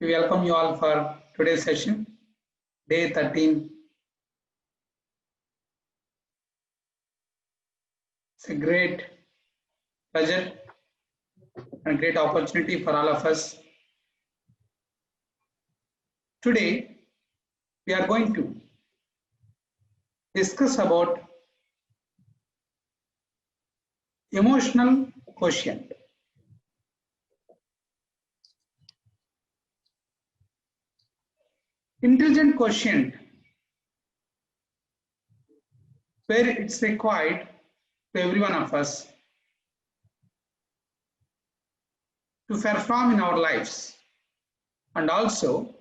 We welcome you all for today's session, day 13. It's a great pleasure and great opportunity for all of us. Today, we are going to discuss about emotional quotient. Intelligent quotient, where it's required to every one of us to perform in our lives, and also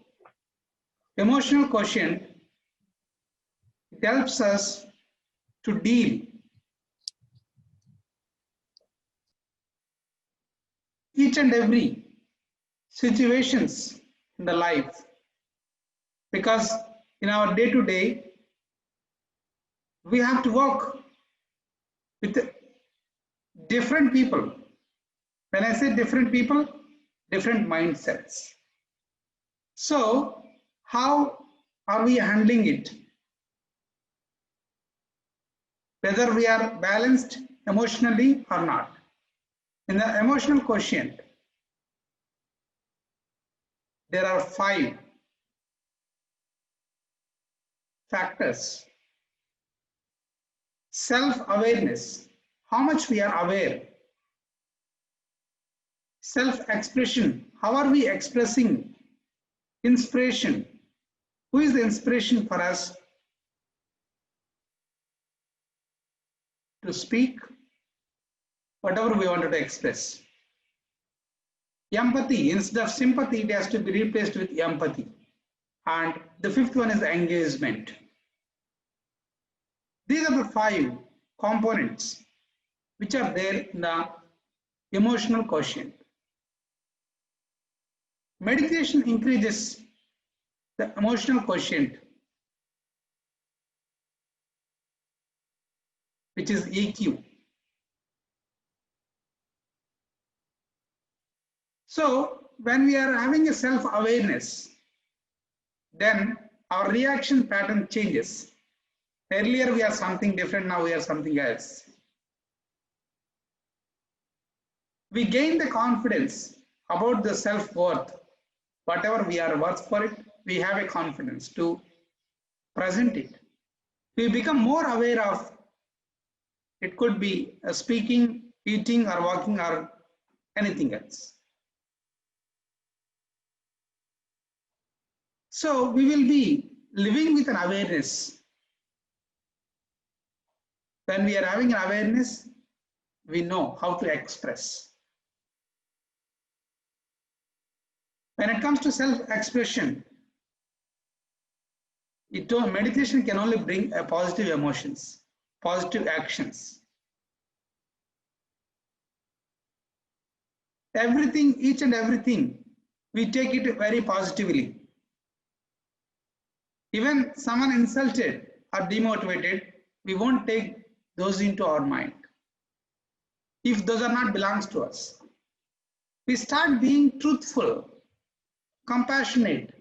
emotional quotient, it helps us to deal each and every situations in the life, because in our day-to-day we have to work with different people. When I say different people, different mindsets. So how are we handling it? Whether we are balanced emotionally or not. In the emotional quotient, there are 5 factors. Self-awareness, how much we are aware. Self-expression, how are we expressing. Inspiration, who is the inspiration for us to speak whatever we wanted to express. Empathy, instead of sympathy, it has to be replaced with empathy. And the 5th one is engagement. These are the 5 components which are there in the emotional quotient. Meditation increases the emotional quotient, which is EQ. So when we are having a self-awareness, then our reaction pattern changes. Earlier we are something different, now we are something else. We gain the confidence about the self-worth. Whatever we are worth for it, we have a confidence to present it. We become more aware of, it could be speaking, eating or walking or anything else. So we will be living with an awareness. When we are having an awareness, we know how to express. When it comes to self-expression, meditation can only bring positive emotions, positive actions. Everything, each and everything, we take it very positively. Even someone insulted or demotivated, we won't take those into our mind. If those are not belongs to us, we start being truthful, compassionate,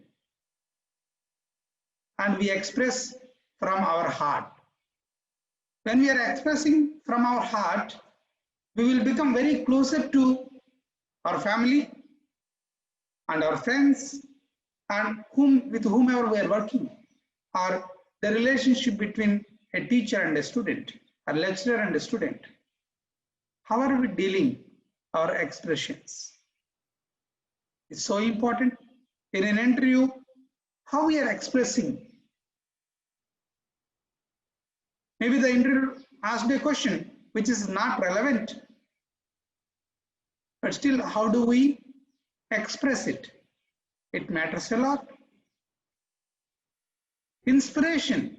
and we express from our heart. When we are expressing from our heart, we will become very closer to our family and our friends and with whomever we are working, or the relationship between a teacher and a student, a lecturer and a student. How are we dealing our expressions? It's so important. In an interview, how we are expressing. Maybe the interviewer asked a question which is not relevant, but still, how do we express it? It matters a lot. Inspiration.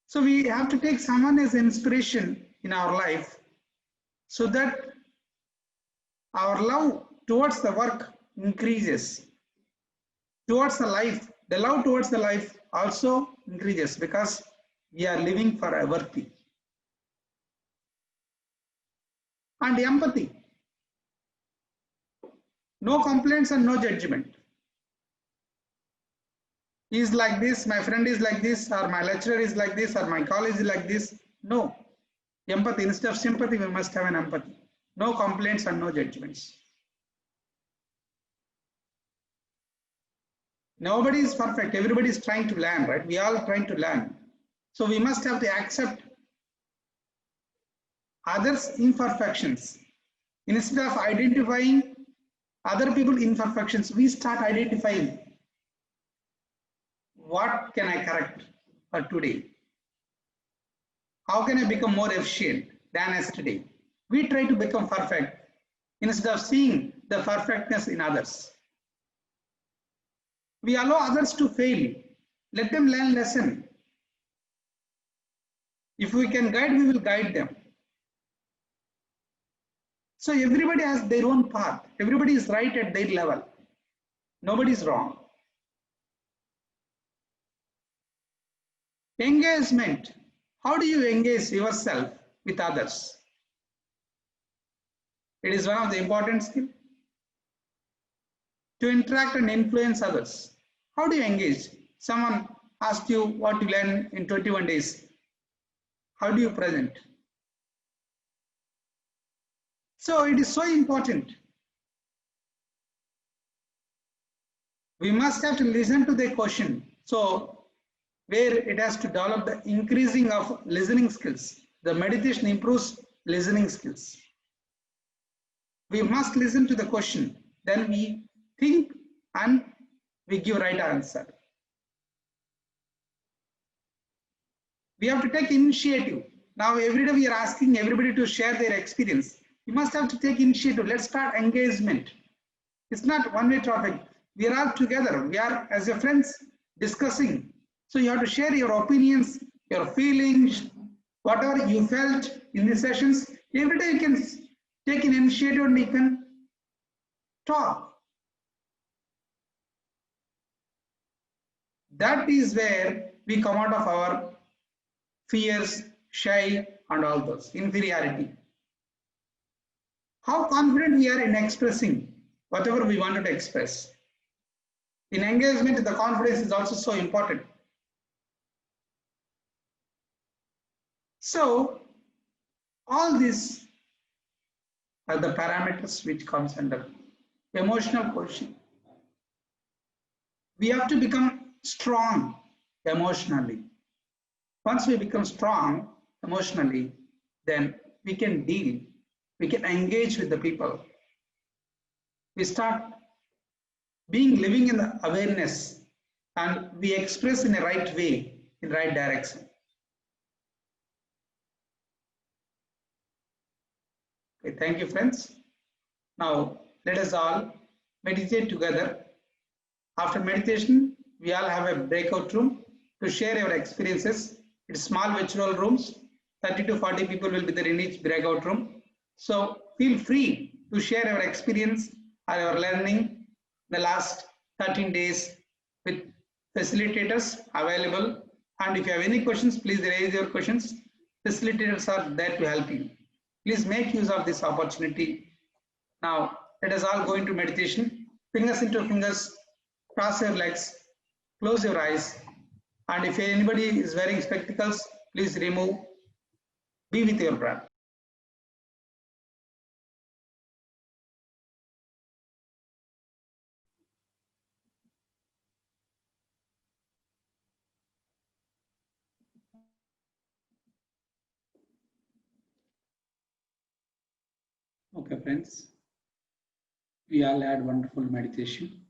So we have to take someone as inspiration in our life so that our love towards the work increases. Towards the life, the love towards the life also increases because we are living for a worthy. And empathy. No complaints and no judgment. He is like this, my friend is like this, or my lecturer is like this, or my college is like this. No. Empathy. Instead of sympathy, we must have an empathy. No complaints and no judgments. Nobody is perfect. Everybody is trying to learn, right? We all trying to learn. So we must have to accept others' imperfections. Instead of identifying other people's imperfections, we start identifying what can I correct for today? How can I become more efficient than yesterday? We try to become perfect instead of seeing the perfectness in others. We allow others to fail. Let them learn lesson. If we can guide, we will guide them. So everybody has their own path. Everybody is right at their level. Nobody is wrong. Engagement. How do you engage yourself with others? It is one of the important skills. To interact and influence others. How do you engage? Someone asked you what you learn in 21 days. How do you present? So it is so important. We must have to listen to the question. So where it has to develop the increasing of listening skills. The meditation improves listening skills. We must listen to the question. Then we think and we give right answer. We have to take initiative. Now every day we are asking everybody to share their experience. You must have to take initiative. Let's start engagement. It's not one-way traffic. We are all together. We are as a friends discussing. So you have to share your opinions, your feelings, whatever you felt in the sessions. Every day you can take an initiative and you can talk. That is where we come out of our fears, shy, and all those, inferiority. How confident we are in expressing whatever we wanted to express. In engagement, the confidence is also so important. So, all these are the parameters which comes under emotional quotient. We have to become strong emotionally. Once we become strong emotionally, then we can deal, we can engage with the people. We start living in the awareness and we express in the right way, in the right direction. Okay, thank you, friends. Now, let us all meditate together. After meditation, we all have a breakout room to share your experiences. It's small virtual rooms. 30 to 40 people will be there in each breakout room. So feel free to share your experience or your learning in the last 13 days with facilitators available. And if you have any questions, please raise your questions. Facilitators are there to help you. Please make use of this opportunity. Now, let us all go into meditation. Fingers into fingers, cross your legs, close your eyes. And if anybody is wearing spectacles, please remove. Be with your breath. Okay, friends. We all had wonderful meditation.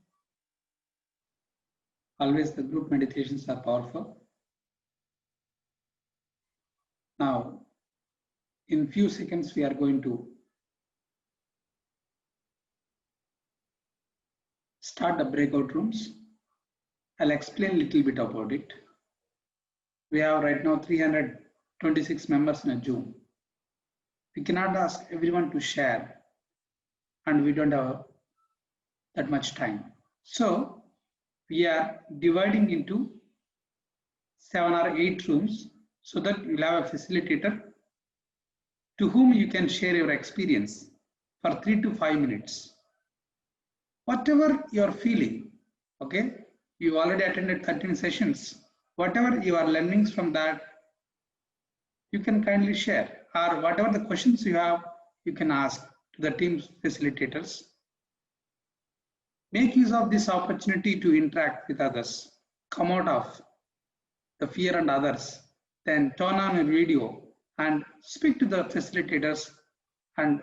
Always the group meditations are powerful. Now, in few seconds, we are going to start the breakout rooms. I'll explain a little bit about it. We have right now 326 members in a Zoom. We cannot ask everyone to share and we don't have that much time. So we are dividing into 7 or 8 rooms so that you'll have a facilitator to whom you can share your experience for 3 to 5 minutes. whatever you are feeling, okay, you already attended 13 sessions, whatever you are learnings from that, you can kindly share, or whatever the questions you have, you can ask to the team facilitators. Make use of this opportunity to interact with others, come out of the fear and others, then turn on your video and speak to the facilitators and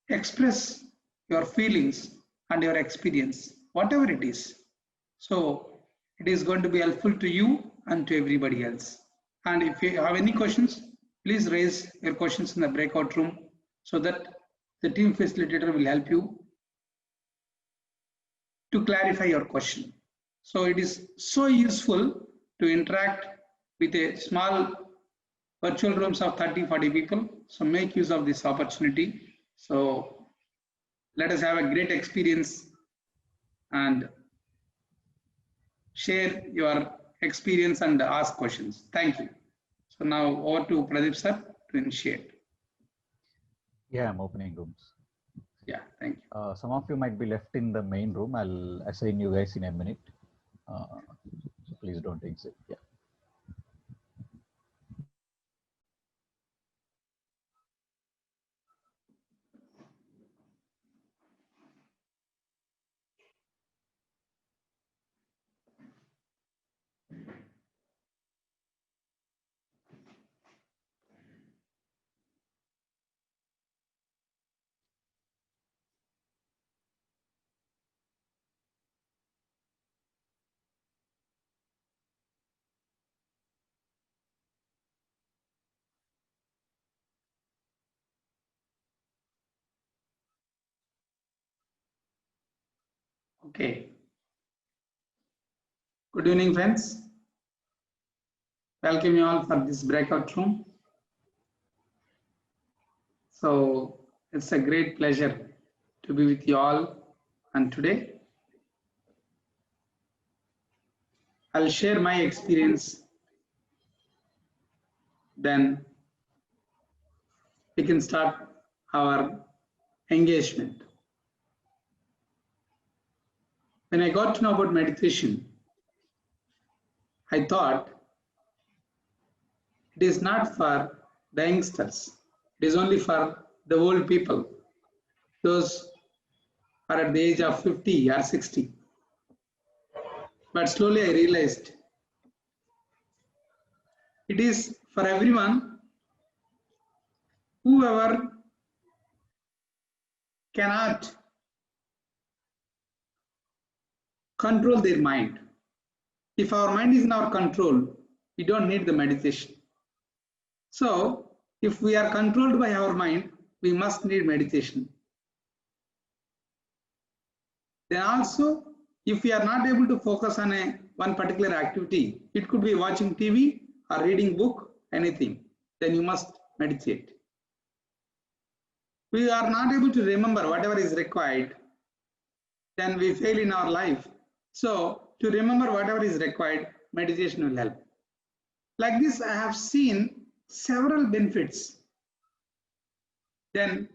express your feelings and your experience, whatever it is. So it is going to be helpful to you and to everybody else. And if you have any questions, please raise your questions in the breakout room so that the team facilitator will help you to clarify your question. So it is so useful to interact with a small virtual rooms of 30-40 people. So make use of this opportunity. So let us have a great experience and share your experience and ask questions. Thank you. So now over to Pradeep sir to initiate. Yeah, I'm opening rooms. Yeah, thank you. Some of you might be left in the main room. I'll assign you guys in a minute. So please don't exit. Yeah. Okay. Good evening, friends. Welcome you all for this breakout room. So it's a great pleasure to be with you all. And today I'll share my experience. Then we can start our engagement. When I got to know about meditation, I thought it is not for the youngsters. It is only for the old people. Those are at the age of 50 or 60. But slowly I realized it is for everyone, whoever cannot control their mind. If our mind is in our control, we don't need the meditation. So if we are controlled by our mind, we must need meditation. Then also, if we are not able to focus on one particular activity, it could be watching TV or reading book, anything, then you must meditate. We are not able to remember whatever is required, then we fail in our life. So to remember whatever is required, meditation will help. Like this, I have seen several benefits. Then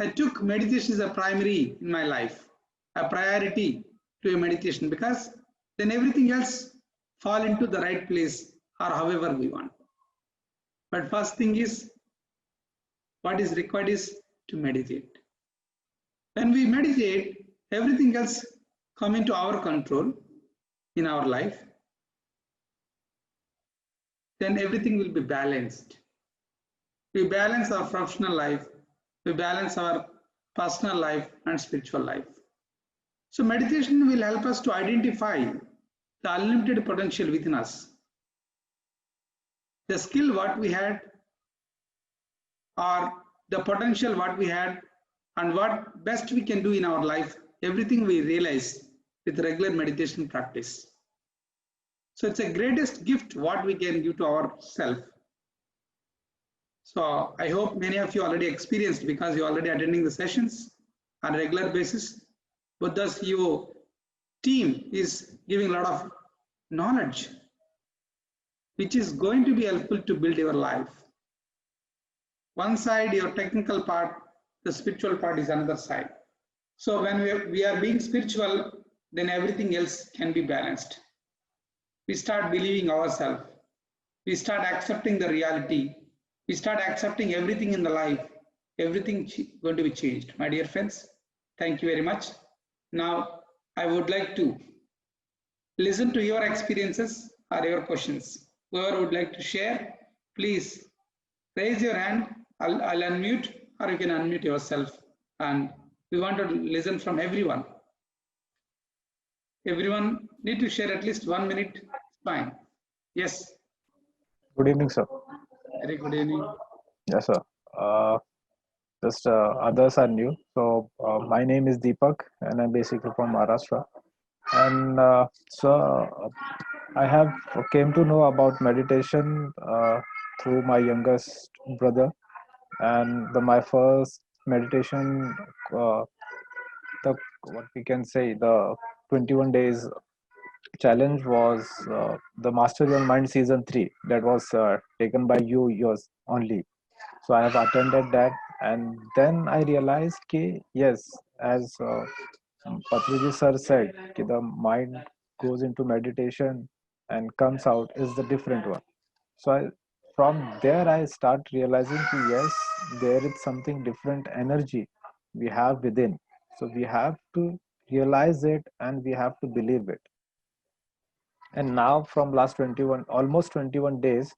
I took meditation as a primary in my life, a priority to a meditation, because then everything else fall into the right place or however we want. But first thing is, what is required is to meditate. When we meditate, everything else come into our control in our life. Then everything will be balanced. We balance our professional life, we balance our personal life and spiritual life. So meditation will help us to identify the unlimited potential within us. The skill what we had, or the potential what we had, and what best we can do in our life, everything we realize with regular meditation practice. So it's a greatest gift what we can give to ourselves. So I hope many of you already experienced, because you're already attending the sessions on a regular basis. But thus your team is giving a lot of knowledge, which is going to be helpful to build your life. One side, your technical part, the spiritual part is another side. So when we are being spiritual, then everything else can be balanced. We start believing ourselves. We start accepting the reality. We start accepting everything in the life. Everything going to be changed. My dear friends, thank you very much. Now, I would like to listen to your experiences or your questions. Whoever would like to share, please raise your hand. I'll unmute, or you can unmute yourself. And we want to listen from everyone. Everyone need to share at least 1 minute. Fine. Yes. Good evening, sir. Very good evening. Yes, sir. Uh, just others are new. So my name is Deepak, and I'm basically from Maharashtra. And I have came to know about meditation through my youngest brother, and my first meditation, the what we can say, the 21 days challenge was the Master Your Mind season 3 that was taken by you yours only. So I have attended that, and then I realized कि yes, as Patriji sir said, कि the mind goes into meditation and comes out is the different one. So from there I start realizing कि yes, there is something different energy we have within. So we have to realize it and we have to believe it. And now from last 21, almost 21 days,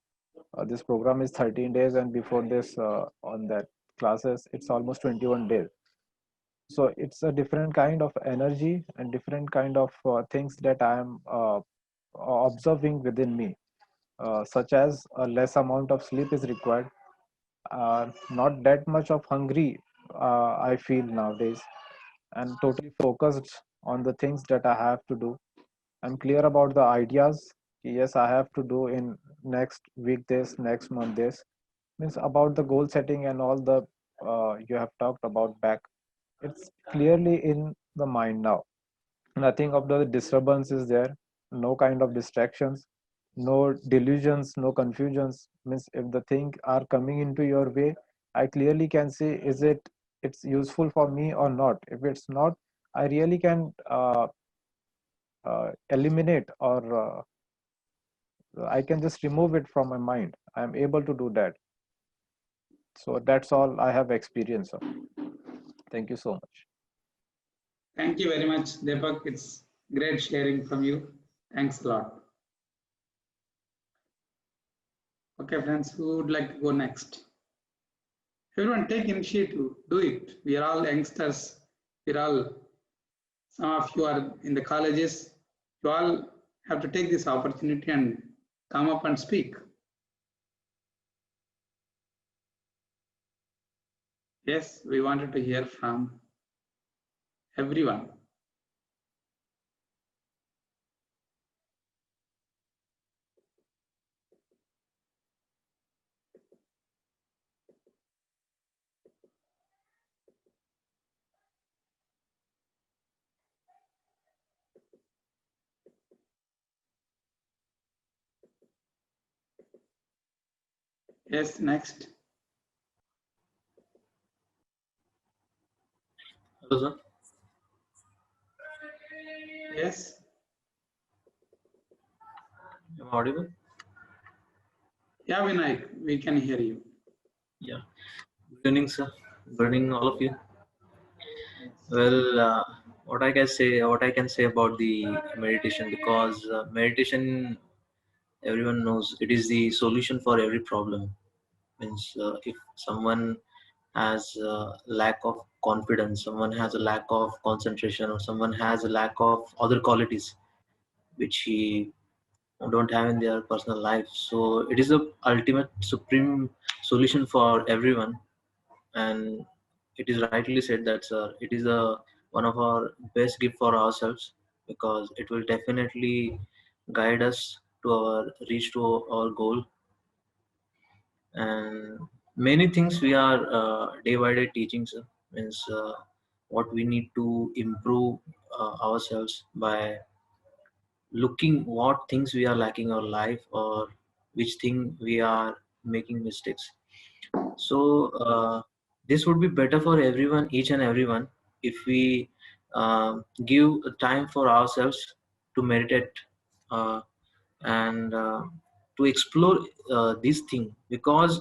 this program is 13 days, and before this on that classes it's almost 21 days. So it's a different kind of energy and different kind of things that I am observing within me, such as a less amount of sleep is required, not that much of hungry I feel nowadays, and totally focused on the things that I have to do. I'm clear about the ideas. Yes, I have to do in next week this, next month this. Means about the goal setting and all the you have talked about back. It's clearly in the mind now. Nothing of the disturbance is there. No kind of distractions. No delusions. No confusions. Means if the thing are coming into your way, I clearly can see is it's useful for me or not. If it's not, I really can eliminate or I can just remove it from my mind. I'm able to do that. So that's all I have experience of. Thank you so much. Thank you very much, Deepak. It's great sharing from you. Thanks a lot. Okay, friends, who would like to go next? Everyone take initiative, do it. We are all youngsters. We're all, some of you are in the colleges. You all have to take this opportunity and come up and speak. Yes, we wanted to hear from everyone. Yes, next. Hello, sir. Yes. Am I audible? Yeah, Vinayak, we can hear you. Yeah. Good evening, sir. Good evening, all of you. Well, what I can say about the meditation, because meditation, everyone knows it is the solution for every problem. Means if someone has a lack of confidence, someone has a lack of concentration, or someone has a lack of other qualities which he don't have in their personal life, so it is the ultimate supreme solution for everyone. And it is rightly said that it is a one of our best gift for ourselves, because it will definitely guide us to our reach to our goal. And many things we are day by day teaching, sir. Means what we need to improve ourselves by looking what things we are lacking in our life, or which thing we are making mistakes. So this would be better for everyone, each and everyone, if we give time for ourselves to meditate and to explore this thing, because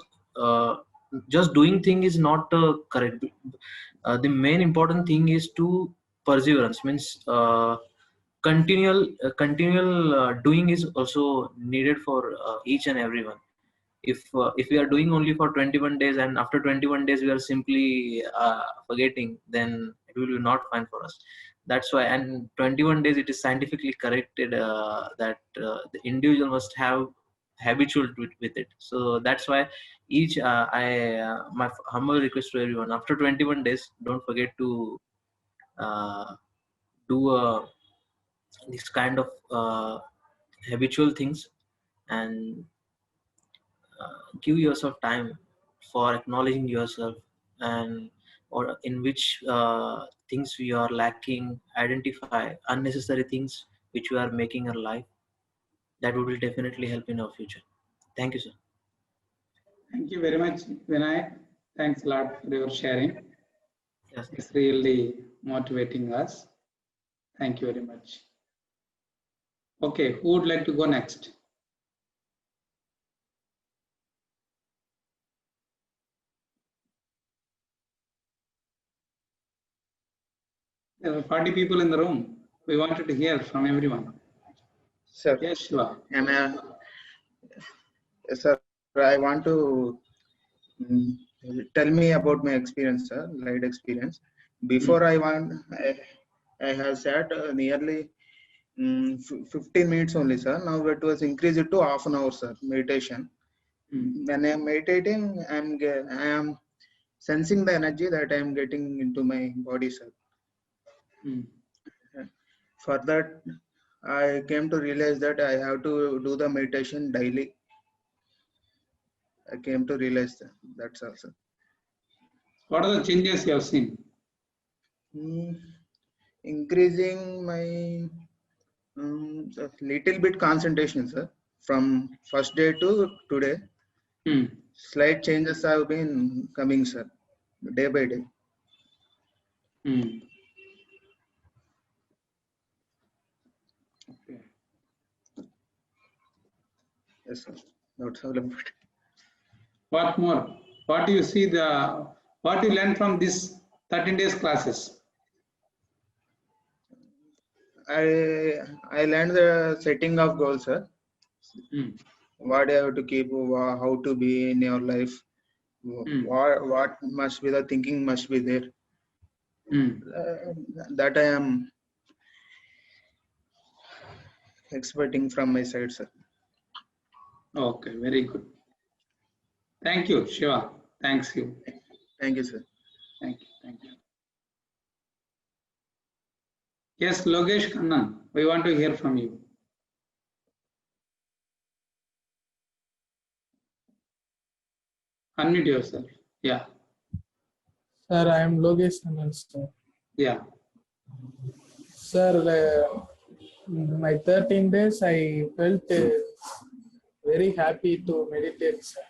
just doing thing is not correct. The main important thing is to perseverance, means continual doing is also needed for each and everyone. If we are doing only for 21 days and after 21 days we are simply forgetting, then it will be not fine for us. That's why, and 21 days it is scientifically corrected that the individual must have habitual with it. So that's why each I my humble request to everyone, after 21 days don't forget to do this kind of habitual things, and give yourself time for acknowledging yourself, and or in which things we are lacking, identify unnecessary things which we are making our life. That will definitely help in our future. Thank you, sir. Thank you very much, Vinayak. Thanks a lot for your sharing. Yes. It's really motivating us. Thank you very much. Okay, who would like to go next? There are 40 people in the room. We wanted to hear from everyone. Sir, Yes, Shiva. sir, I want to tell me about my experience, sir, light experience. Before I have sat nearly 15 minutes only, sir. Now it was increased to half an hour, sir, meditation. When I am meditating, I am sensing the energy that I am getting into my body, sir. For that, I came to realize that I have to do the meditation daily. I came to realize that. That's all, sir. What are the changes you have seen? Increasing my little bit concentration, sir, from first day to today. Slight changes have been coming, sir, day by day. Okay. Yes, sir. That's all about it. What more? What do you see what you learn from this 13 days classes? I learned the setting of goals, sir. What you have to keep, how to be in your life, what must be the thinking must be there. That I am expecting from my side, sir. Okay, very good. Thank you, Shiva. Thanks you. Thank you, sir. Thank you. Thank you. Yes, Logesh Kannan, we want to hear from you. Unmute yourself. Yeah. Sir, I am Logesh Kannan, sir. Yeah. Sir, my 13 days, I felt very happy to meditate, sir.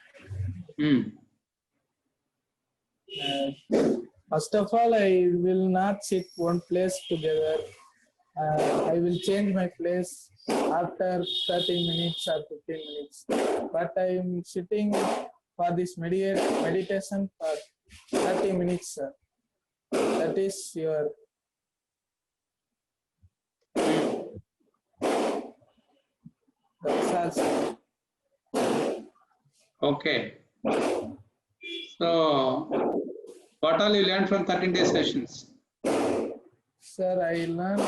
First of all, I will not sit one place together. I will change my place after 30 minutes or 15 minutes. But I am sitting for this meditation for 30 minutes, sir. That is your... That's all, sir. Okay. So, what all you learned from 13-day sessions? Sir, I learned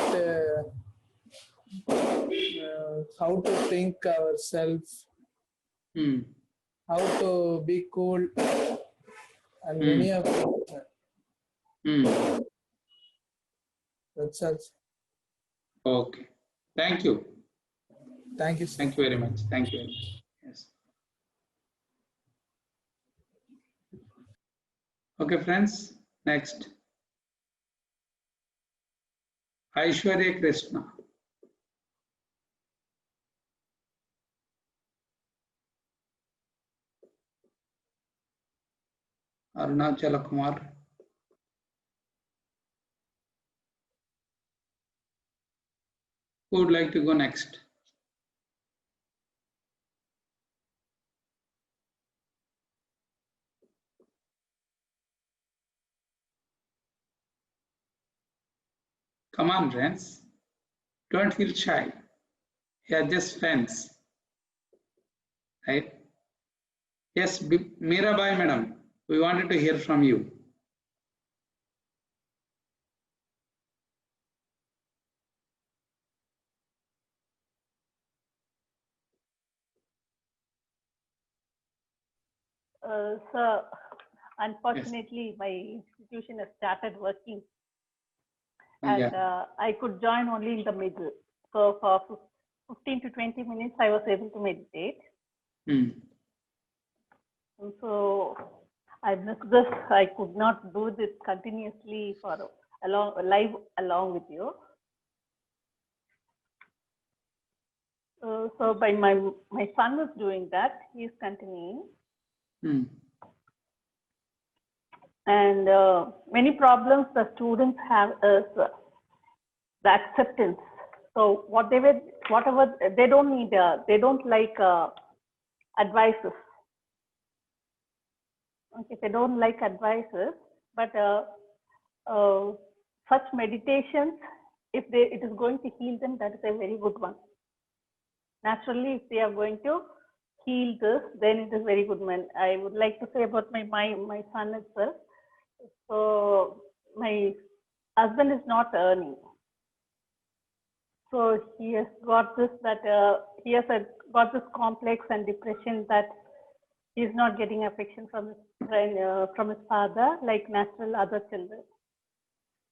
how to think ourselves, how to be cool, and many of them. That's all. Okay. Thank you. Thank you, sir. Thank you very much. Thank you very much. Yes. Okay, friends. Next. Aishwarya Krishna. Arunachala Kumar. Who would like to go next? Come on, friends. Don't feel shy. You are just friends. Right? Yes, Mirabai madam, we wanted to hear from you. So, unfortunately, my institution has started working, and I could join only in the middle. So, for 15 to 20 minutes, I was able to meditate. And so, I missed this. I could not do this continuously for live along with you. So, by my son was doing that. He is continuing. And many problems the students have is the acceptance. So whatever they don't need, they don't like advices. Okay, they don't like advices, but such meditations, if it is going to heal them, that is a very good one. Naturally, if they are going to heal this, then it is very good. Man, I would like to say about my son itself. So my husband is not earning. So he has got this he has got this complex and depression that he is not getting affection from his father like natural other children,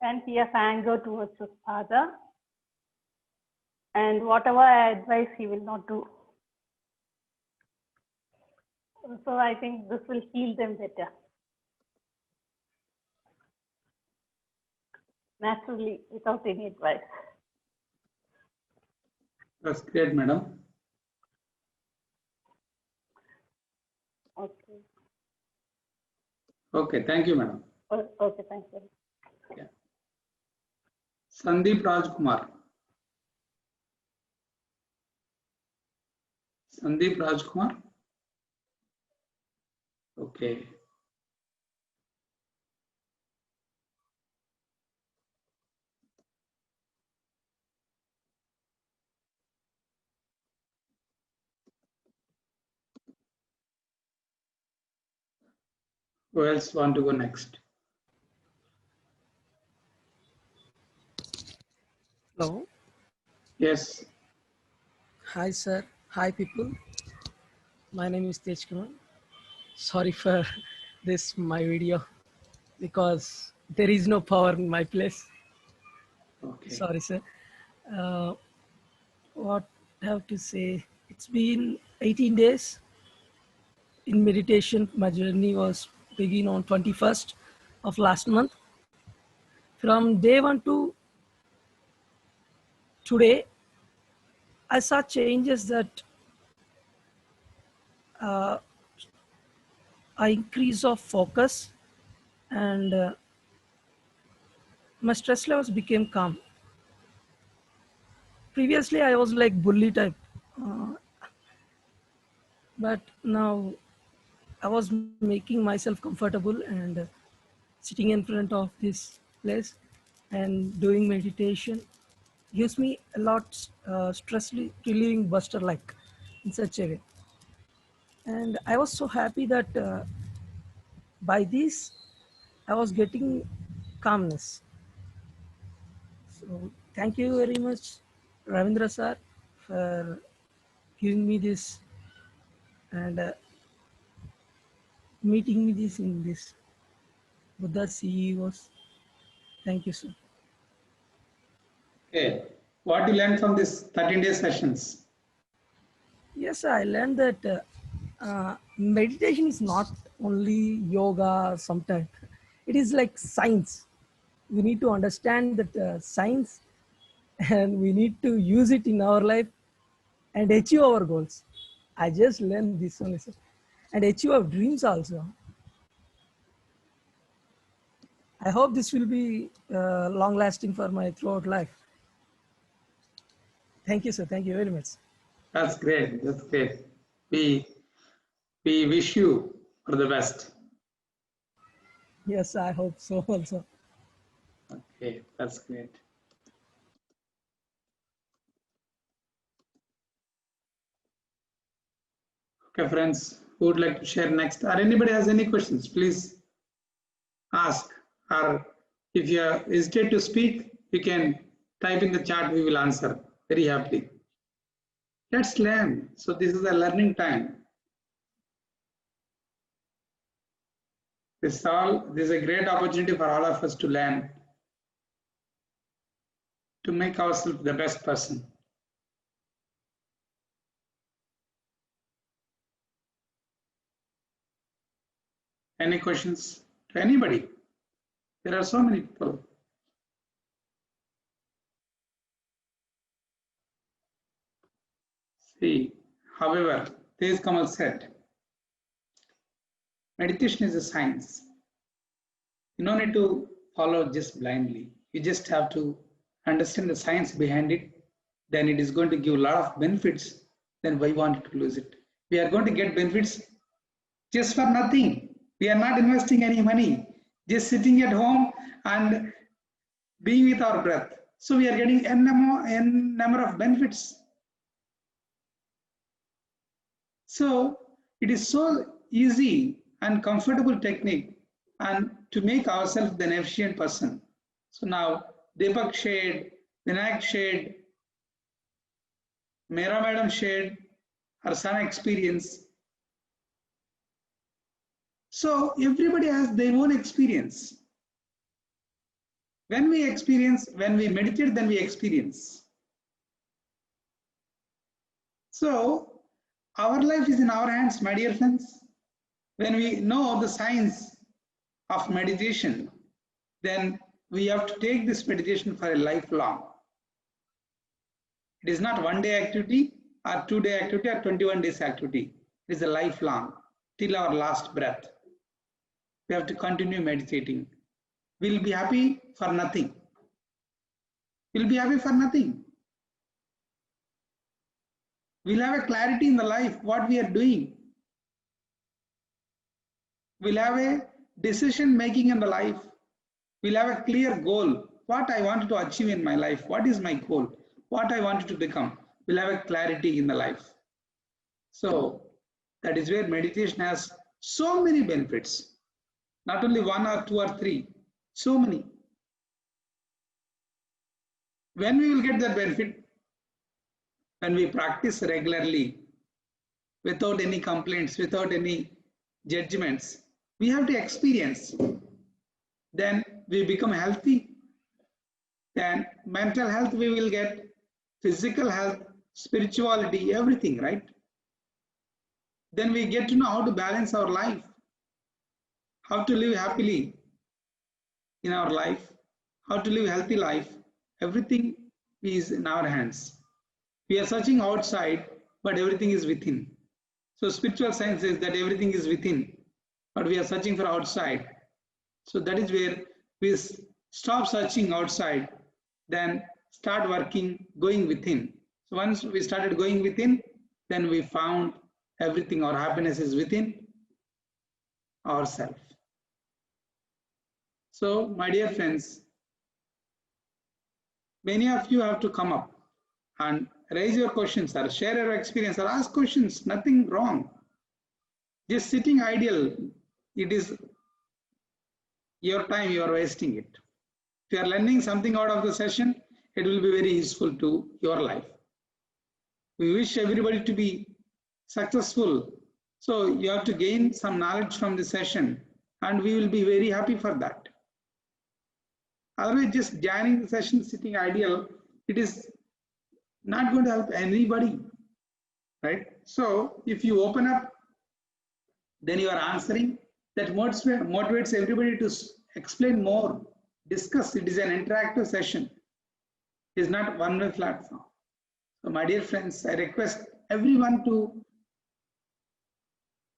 and he has anger towards his father. And whatever I advise, he will not do. So I think this will heal them better. Naturally, without any advice. That's great, madam. Okay. Okay, thank you, madam. Okay, thank you. Yeah. Sandeep Rajkumar. Sandeep Rajkumar. Okay. Who else want to go next? Hello. Yes. Hi, sir. Hi, people. My name is Tej Kumar. Sorry for this, my video, because there is no power in my place. Okay. Sorry, sir. What I have to say? It's been 18 days in meditation. My journey was begin on 21st of last month. From day 1 to today, I saw changes that I increase of focus, and my stress levels became calm. Previously, I was like bully type, but now I was making myself comfortable and sitting in front of this place and doing meditation gives me a lot stress relieving buster like in such a way. And I was so happy that by this I was getting calmness. So thank you very much, Ravindra sir, for giving me this and meeting me this in this Buddha CEOs. Thank you, sir. Okay. What you learned from this 13-day sessions? Yes, I learned that meditation is not only yoga sometimes. It is like science. We need to understand that science and we need to use it in our life and achieve our goals. I just learned this one, sir. And achieve our dreams also. I hope this will be long lasting for my throughout life. Thank you, sir. Thank you very much. That's great. That's great. We wish you for the best. Yes, I hope so also. Okay, that's great. Okay, friends, who would like to share next? Or anybody has any questions, please ask. Or if you hesitate to speak, you can type in the chat, we will answer very happily. Let's learn. So this is a learning time. This is a great opportunity for all of us to learn, to make ourselves the best person. Any questions to anybody? There are so many people. See, however, Tej Kamal said, meditation is a science. You don't need to follow just blindly. You just have to understand the science behind it. Then it is going to give a lot of benefits. Then why want to lose it? We are going to get benefits just for nothing. We are not investing any money. Just sitting at home and being with our breath. So we are getting n number of benefits. So it is so easy and comfortable technique and to make ourselves an efficient person. So now Deepak shared, Vinayak shared, Meera Madam shared her son experience. So everybody has their own experience. When we meditate, then we experience. So our life is in our hands, my dear friends. When we know the science of meditation, then we have to take this meditation for a lifelong. It is not one-day activity or 2-day activity or 21 days activity. It is a lifelong, till our last breath. We have to continue meditating. We'll be happy for nothing. We'll be happy for nothing. We'll have a clarity in the life, what we are doing. We'll have a decision making in the life. We'll have a clear goal, what I want to achieve in my life, what is my goal, what I wanted to become. We'll have a clarity in the life. So that is where meditation has so many benefits, not only 1 or 2 or 3, so many. When we will get that benefit? When we practice regularly, without any complaints, without any judgments, we have to experience. Then we become healthy. Then mental health we will get, physical health, spirituality, everything, right? Then we get to know how to balance our life, how to live happily in our life, how to live healthy life. Everything is in our hands. We are searching outside, but everything is within. So spiritual science says that everything is within, but we are searching for outside. So that is where we stop searching outside, then start working, going within. So once we started going within, then we found everything, our happiness is within ourselves. So my dear friends, many of you have to come up and raise your questions or share your experience or ask questions, nothing wrong. Just sitting idle, it is your time, you are wasting it. If you are learning something out of the session, it will be very useful to your life. We wish everybody to be successful. So you have to gain some knowledge from the session and we will be very happy for that. Otherwise, just joining the session, sitting idle, it is not going to help anybody, right? So if you open up, then you are answering. That motivates everybody to explain more, discuss. It is an interactive session. It is not one-way platform. So my dear friends, I request everyone to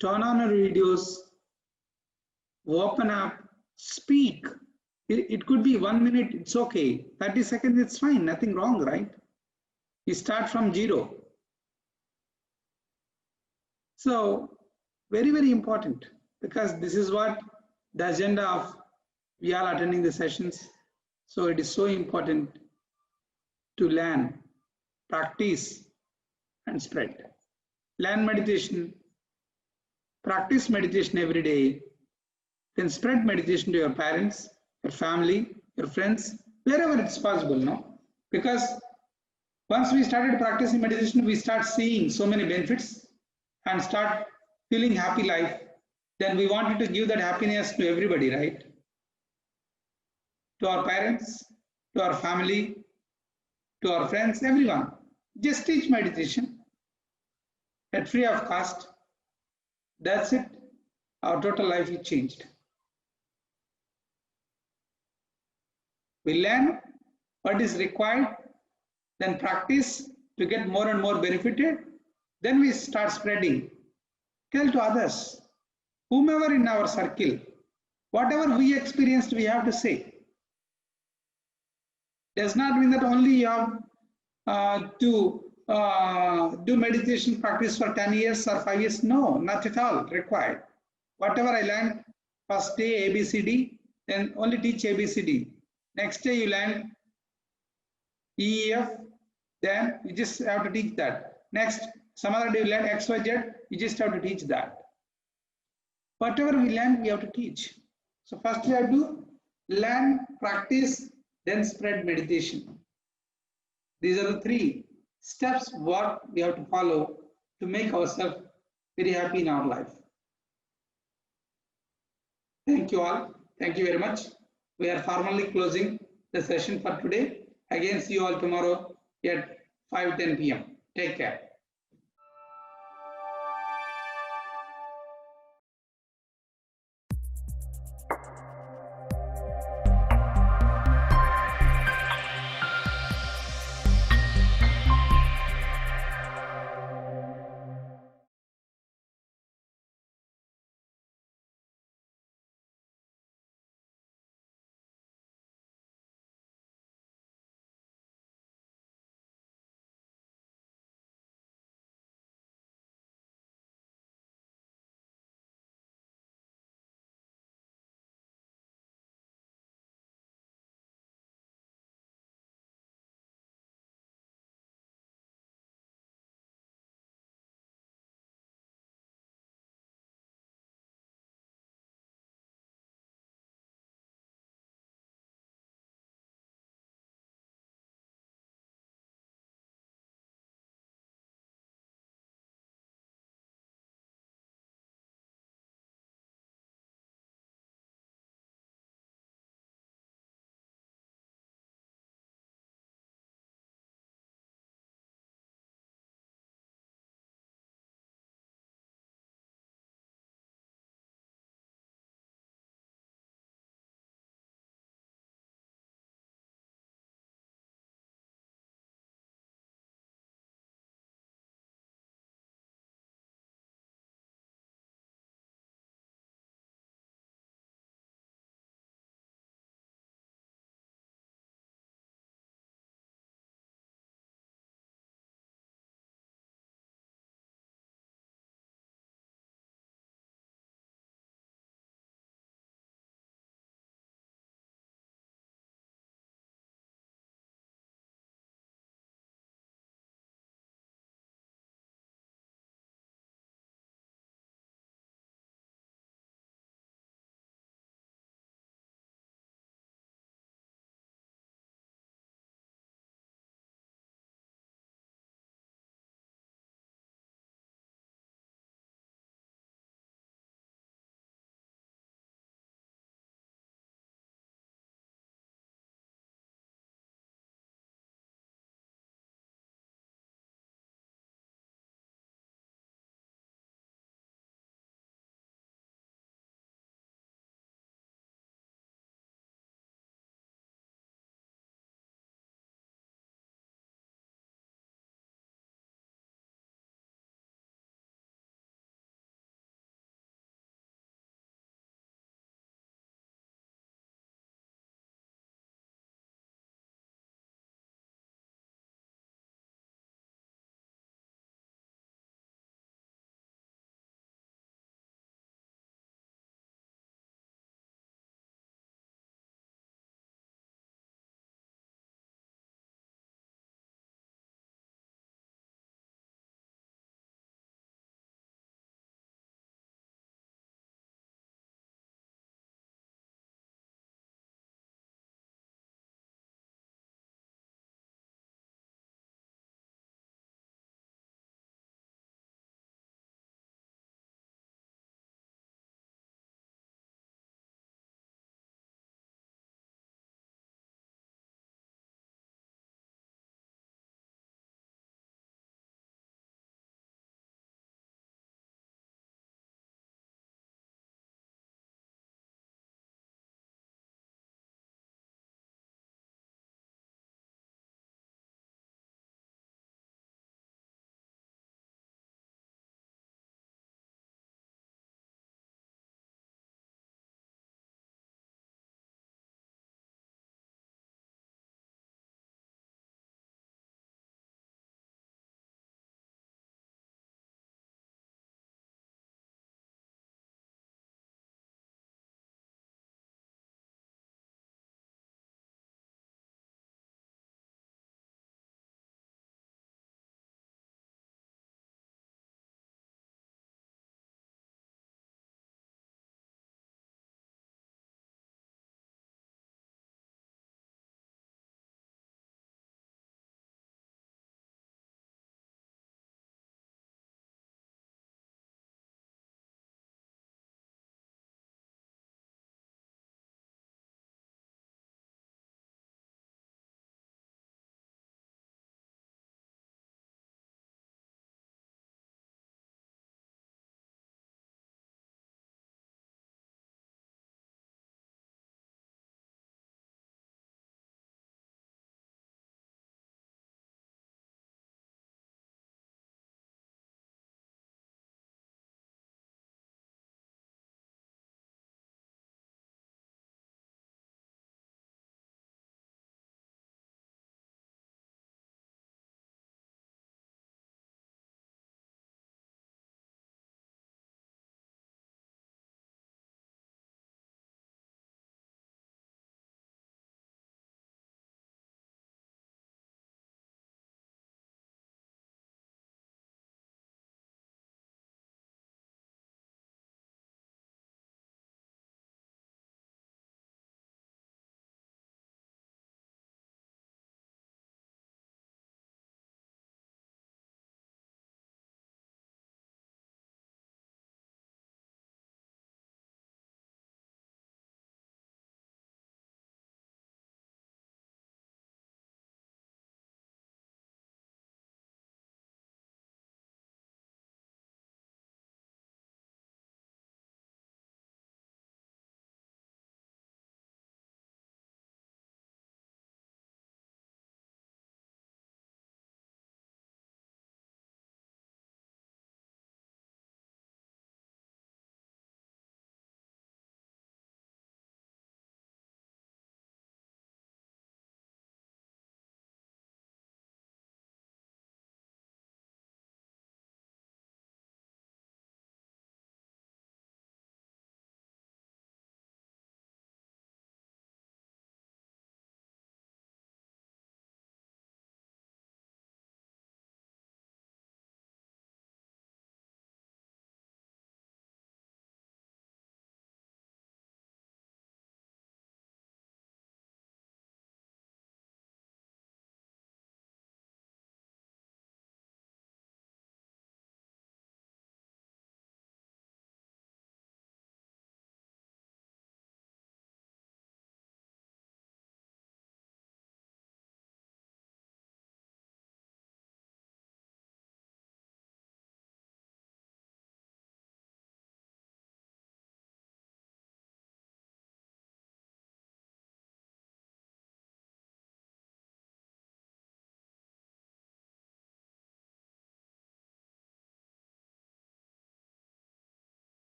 turn on your videos, open up, speak. It could be 1 minute, it's okay. 30 seconds, it's fine, nothing wrong, right? You start from zero. So very, very important, because this is what the agenda of we are attending the sessions. So it is so important to learn, practice, and spread. Learn meditation, practice meditation every day, then spread meditation to your parents, your family, your friends, wherever it's possible, no? Because once we started practicing meditation, we start seeing so many benefits and start feeling happy life. Then we wanted to give that happiness to everybody, right? To our parents, to our family, to our friends, everyone. Just teach meditation at free of cost. That's it. Our total life is changed. We learn what is required, then practice to get more and more benefited. Then we start spreading. Tell to others, whomever in our circle, whatever we experienced, we have to say. Does not mean that only you have to do meditation practice for 10 years or 5 years. No, not at all required. Whatever I learned, first day ABCD, then only teach ABCD. Next day you learn EEF, then you just have to teach that. Next, some other day you learn XYZ, you just have to teach that. Whatever we learn, we have to teach. So first we have to learn, practice, then spread meditation. These are the 3 steps what we have to follow to make ourselves very happy in our life. Thank you all. Thank you very much. We are formally closing the session for today. Again, see you all tomorrow at 5:10 p.m. Take care.